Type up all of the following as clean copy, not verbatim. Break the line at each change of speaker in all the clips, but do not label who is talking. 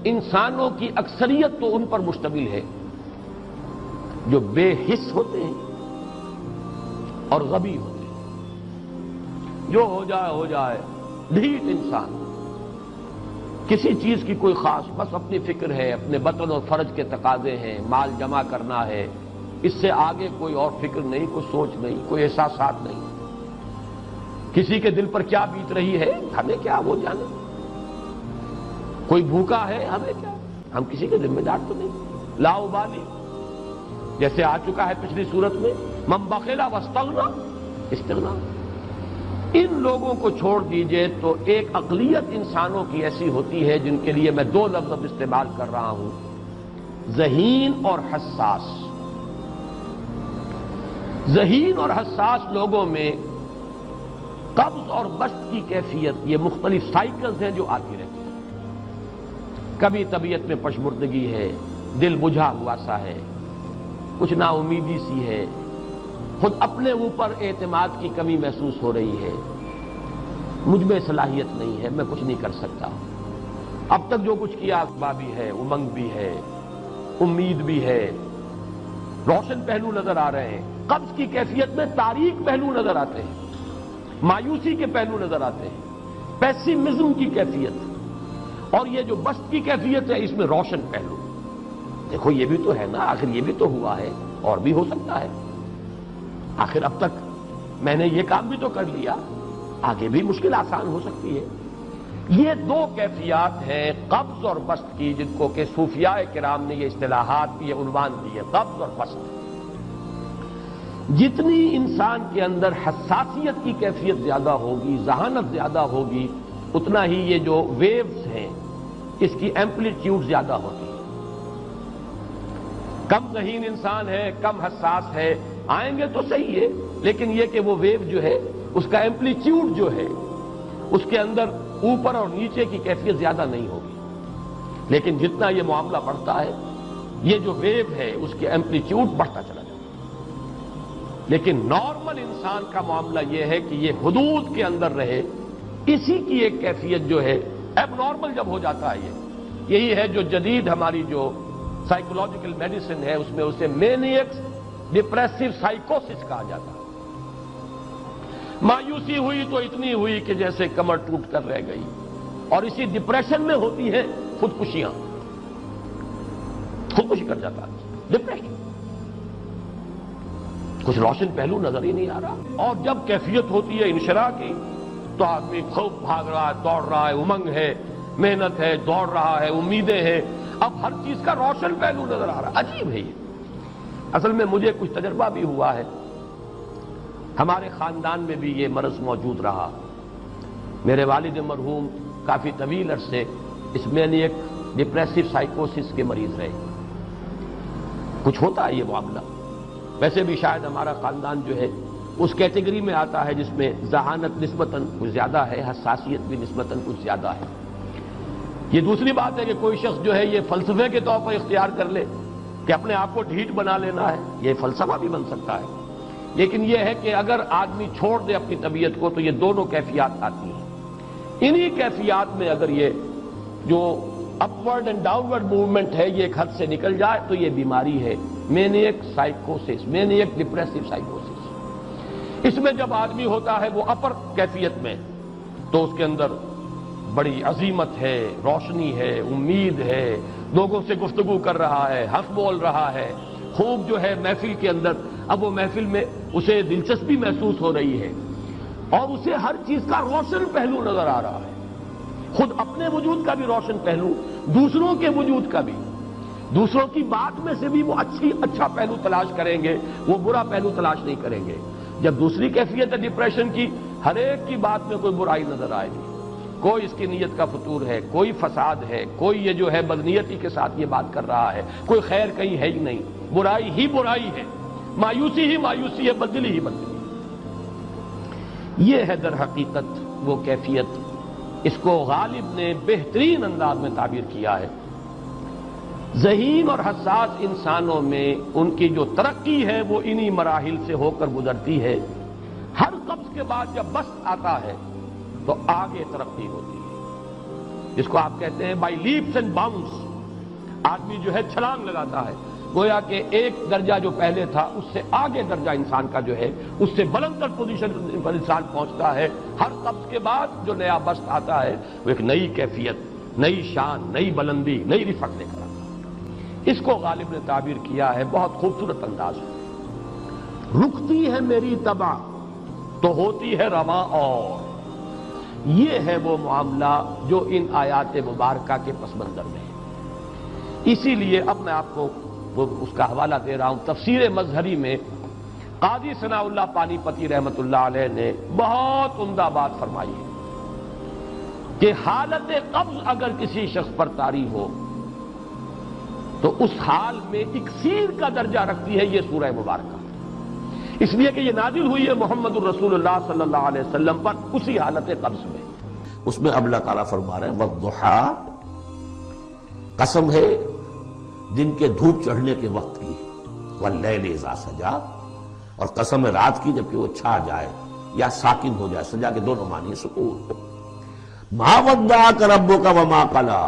انسانوں کی اکثریت تو ان پر مشتمل ہے جو بے حس ہوتے ہیں اور غبی ہوتے ہیں. جو ہو جائے ڈھیٹ انسان، کسی چیز کی کوئی خاص، بس اپنی فکر ہے، اپنے بطن اور فرج کے تقاضے ہیں، مال جمع کرنا ہے، اس سے آگے کوئی اور فکر نہیں، کوئی سوچ نہیں، کوئی احساسات نہیں. کسی کے دل پر کیا بیت رہی ہے ہمیں کیا، وہ جانے. کوئی بھوکا ہے ہمیں کیا، ہم کسی کے ذمہ دار تو نہیں. لا ابالی، جیسے آ چکا ہے پچھلی صورت میں، من بخل واستغنی استغنا. ان لوگوں کو چھوڑ دیجئے تو ایک اقلیت انسانوں کی ایسی ہوتی ہے جن کے لیے میں دو لفظ اب استعمال کر رہا ہوں، ذہین اور حساس. ذہین اور حساس لوگوں میں قبض اور بسط کی کیفیت، یہ مختلف سائیکلز ہیں جو آتی رہتی ہیں. کبھی طبیعت میں پشمردگی ہے، دل بجھا ہوا سا ہے، کچھ نا امیدی سی ہے، خود اپنے اوپر اعتماد کی کمی محسوس ہو رہی ہے، مجھ میں صلاحیت نہیں ہے، میں کچھ نہیں کر سکتا. اب تک جو کچھ کیا بھی ہے، امنگ بھی ہے، امید بھی ہے، روشن پہلو نظر آ رہے ہیں. قبض کی کیفیت میں تاریک پہلو نظر آتے ہیں، مایوسی کے پہلو نظر آتے ہیں، پیسیمزم کی کیفیت. اور یہ جو بسط کی کیفیت ہے، اس میں روشن پہلو. دیکھو یہ بھی تو ہے نا، آخر یہ بھی تو ہوا ہے، اور بھی ہو سکتا ہے. آخر اب تک میں نے یہ کام بھی تو کر لیا، آگے بھی مشکل آسان ہو سکتی ہے. یہ دو کیفیات ہیں قبض اور بسط کی، جن کو کہ صوفیاء کرام نے یہ اصطلاحات، یہ عنوان دیے، قبض اور بسط. جتنی انسان کے اندر حساسیت کی کیفیت زیادہ ہوگی، ذہانت زیادہ ہوگی، اتنا ہی یہ جو ویوز ہیں اس کی ایمپلیٹیوڈ زیادہ ہوتی ہے. کم ذہین انسان ہے، کم حساس ہے، آئیں گے تو صحیح ہے، لیکن یہ کہ وہ ویو جو ہے اس کا ایمپلیٹیوڈ جو ہے اس کے اندر اوپر اور نیچے کی کیفیت زیادہ نہیں ہوگی. لیکن جتنا یہ معاملہ بڑھتا ہے، یہ جو ویو ہے اس کے ایمپلیٹیوڈ بڑھتا چلا جاتا ہے. لیکن نارمل انسان کا معاملہ یہ ہے کہ یہ حدود کے اندر رہے. اسی کی ایک کیفیت جو ہے ایب نارمل جب ہو جاتا ہے، یہی ہے جو جدید ہماری جو سائیکولوجیکل میڈیسن ہے اس میں اسے مینیکس ڈپریسو سائیکوسس کہا جاتا ہے. مایوسی ہوئی تو اتنی ہوئی کہ جیسے کمر ٹوٹ کر رہ گئی. اور اسی ڈپریشن میں ہوتی ہیں خودکشیاں، خودکشی کر جاتا ہے ڈپریشن. کچھ روشن پہلو نظر ہی نہیں آ رہا. اور جب کیفیت ہوتی ہے انشراح کی تو آدمی خوب بھاگ رہا ہے، دوڑ رہا ہے، امنگ ہے، محنت ہے، دوڑ رہا ہے، امیدیں ہیں. اب ہر چیز کا روشن پہلو نظر آ رہا ہے. عجیب ہے یہ. اصل میں مجھے کچھ تجربہ بھی ہوا ہے، ہمارے خاندان میں بھی یہ مرض موجود رہا. میرے والد مرحوم کافی طویل عرصے اس مینیک ڈپریسو سائیکوسس کے مریض رہے. کچھ ہوتا ہے یہ معاملہ. ویسے بھی شاید ہمارا خاندان جو ہے اس کیٹیگری میں آتا ہے جس میں ذہانت نسبتاً کچھ زیادہ ہے، حساسیت بھی نسبتاً کچھ زیادہ ہے. یہ دوسری بات ہے کہ کوئی شخص جو ہے یہ فلسفے کے طور پر اختیار کر لے کہ اپنے آپ کو ڈھیٹ بنا لینا ہے، یہ فلسفہ بھی بن سکتا ہے. لیکن یہ ہے کہ اگر آدمی چھوڑ دے اپنی طبیعت کو تو یہ دونوں کیفیات آتی ہیں. انہی کیفیات میں اگر یہ جو اپورڈ اینڈ ڈاؤنورڈ موومنٹ ہے یہ ایک حد سے نکل جائے تو یہ بیماری ہے مینیک سائیکوسس، مینیک ڈپریسو سائیکوسس. اس میں جب آدمی ہوتا ہے وہ اپر کیفیت میں تو اس کے اندر بڑی عظیمت ہے، روشنی ہے، امید ہے، لوگوں سے گفتگو کر رہا ہے، حق بول رہا ہے، خوب جو ہے محفل کے اندر. اب وہ محفل میں اسے دلچسپی محسوس ہو رہی ہے اور اسے ہر چیز کا روشن پہلو نظر آ رہا ہے، خود اپنے وجود کا بھی روشن پہلو، دوسروں کے وجود کا بھی. دوسروں کی بات میں سے بھی وہ اچھا پہلو تلاش کریں گے، وہ برا پہلو تلاش نہیں کریں گے. جب دوسری کیفیت ہے ڈپریشن کی، ہر ایک کی بات میں کوئی برائی نظر آئے گی، کوئی اس کی نیت کا فطور ہے، کوئی فساد ہے، کوئی یہ جو ہے بدنیتی کے ساتھ یہ بات کر رہا ہے، کوئی خیر کہیں ہے ہی نہیں، برائی ہی برائی ہے، مایوسی ہی مایوسی ہے، بدلی ہی بدلی. یہ ہے در حقیقت وہ کیفیت. اس کو غالب نے بہترین انداز میں تعبیر کیا ہے. ذہین اور حساس انسانوں میں ان کی جو ترقی ہے وہ انہی مراحل سے ہو کر گزرتی ہے. ہر قبض کے بعد جب بسط آتا ہے تو آگے ترقی ہوتی ہے. جس کو آپ کہتے ہیں بائی لیپس اینڈ باؤنس، آدمی جو ہے چھلانگ لگاتا ہے، گویا کہ ایک درجہ جو پہلے تھا اس سے آگے درجہ انسان کا جو ہے اس سے بلندر پوزیشن پر انسان پہنچتا ہے۔ ہر قبض کے بعد جو نیا بست آتا ہے وہ ایک نئی کیفیت، نئی شان، نئی بلندی، نئی رفعت لے کر آتا ہے۔ اس کو غالب نے تعبیر کیا ہے بہت خوبصورت انداز میں، رکتی ہے میری طبع تو ہوتی ہے رواں اور۔ یہ ہے وہ معاملہ جو ان آیات مبارکہ کے پس منظر میں ہے۔ اسی لیے اب میں آپ کو اس کا حوالہ دے رہا ہوں، تفسیر مظہری میں قاضی ثناء اللہ پانی پتی رحمت اللہ علیہ نے بہت عمدہ بات فرمائی ہے کہ حالت قبض اگر کسی شخص پر طاری ہو تو اس حال میں اکسیر کا درجہ رکھتی ہے یہ سورہ مبارکہ، اس لیے کہ یہ نازل ہوئی ہے محمد الرسول اللہ صلی اللہ علیہ وسلم پر اسی حالت قبض میں۔ اس میں اب اللہ تعالیٰ فرما رہے ہیں والضحیٰ، قسم ہے دن کے دھوپ چڑھنے کے وقت کی، واللیل اذا سجا، اور قسم ہے رات کی جبکہ وہ چھا جائے یا ساکن ہو جائے، سجا کے دونوں معنی سکون۔ ما ودعک ربک وما قلی،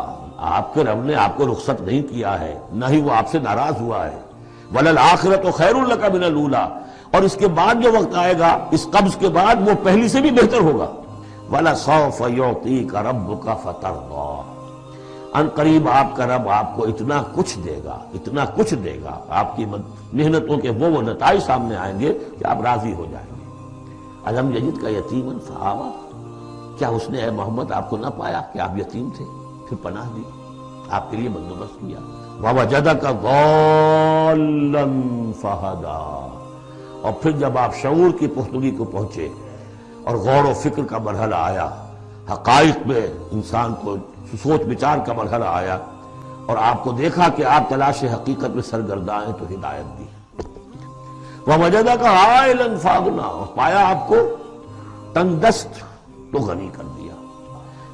آپ کے رب نے آپ کو رخصت نہیں کیا ہے، نہ ہی وہ آپ سے ناراض ہوا ہے۔ وللآخرۃ خیر لک من الاولی، اور اس کے بعد جو وقت آئے گا اس قبض کے بعد وہ پہلی سے بھی بہتر ہوگا۔ وَلَسَوْفَ يُعْطِيكَ رَبُّكَ فَتَرْضَىٰ، ان قریب آپ کا رب آپ کو اتنا کچھ دے گا، اتنا کچھ دے گا، آپ کی محنتوں کے وہ نتائج سامنے آئیں گے کہ آپ راضی ہو جائیں گے۔ الم یجدک یتیما فآویٰ، کیا اس نے اے محمد آپ کو نہ پایا کہ آپ یتیم تھے پھر پناہ دی، آپ کے لیے بندوبست کیا۔ ووجدک ضالا فہدیٰ، اور پھر جب آپ شعور کی پختگی کو پہنچے اور غور و فکر کا مرحلہ آیا، حقائق میں انسان کو سوچ بچار کا مرحلہ آیا اور آپ کو دیکھا کہ آپ تلاش حقیقت میں سرگرداں ہیں تو ہدایت دی۔ وَوَجَدَكَ عَائِلًا فَأَغْنَىٰ، اور پایا آپ کو تنگ دست تو غنی کر دیا۔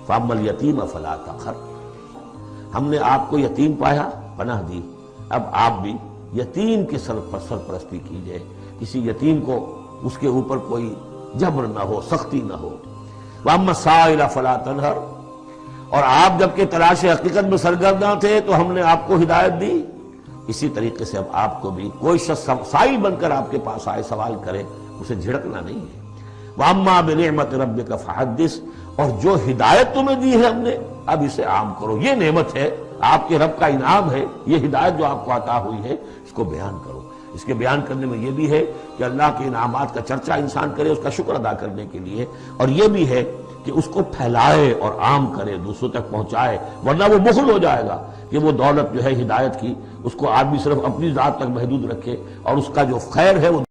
فَأَمَّا الْيَتِيمَ فَلَا تَقْهَرْ، ہم نے آپ کو یتیم پایا، پناہ دی، اب آپ بھی یتیم کی سرپرستی کیجئے، کسی یتیم کو اس کے اوپر کوئی جبر نہ ہو، سختی نہ ہو۔ وَأَمَّا السَّائِلَ فَلَا تَنْهَرْ، اور آپ جبکہ تلاش حقیقت میں سرگرداں تھے تو ہم نے آپ کو ہدایت دی، اسی طریقے سے اب آپ کو بھی کوئی شخص سائل بن کر آپ کے پاس آئے سوال کرے اسے جھڑکنا نہیں ہے۔ وَأَمَّا بِنِعْمَةِ رَبِّكَ فَحَدِّثْ، اور جو ہدایت تمہیں دی ہے ہم نے اب اسے عام کرو، یہ نعمت ہے، آپ کے رب کا انعام ہے، یہ ہدایت جو آپ کو عطا ہوئی ہے اس کو بیان کرو۔ اس کے بیان کرنے میں یہ بھی ہے کہ اللہ کے انعامات کا چرچا انسان کرے اس کا شکر ادا کرنے کے لیے، اور یہ بھی ہے کہ اس کو پھیلائے اور عام کرے، دوسروں تک پہنچائے، ورنہ وہ بخل ہو جائے گا کہ وہ دولت جو ہے ہدایت کی اس کو آدمی صرف اپنی ذات تک محدود رکھے اور اس کا جو خیر ہے وہ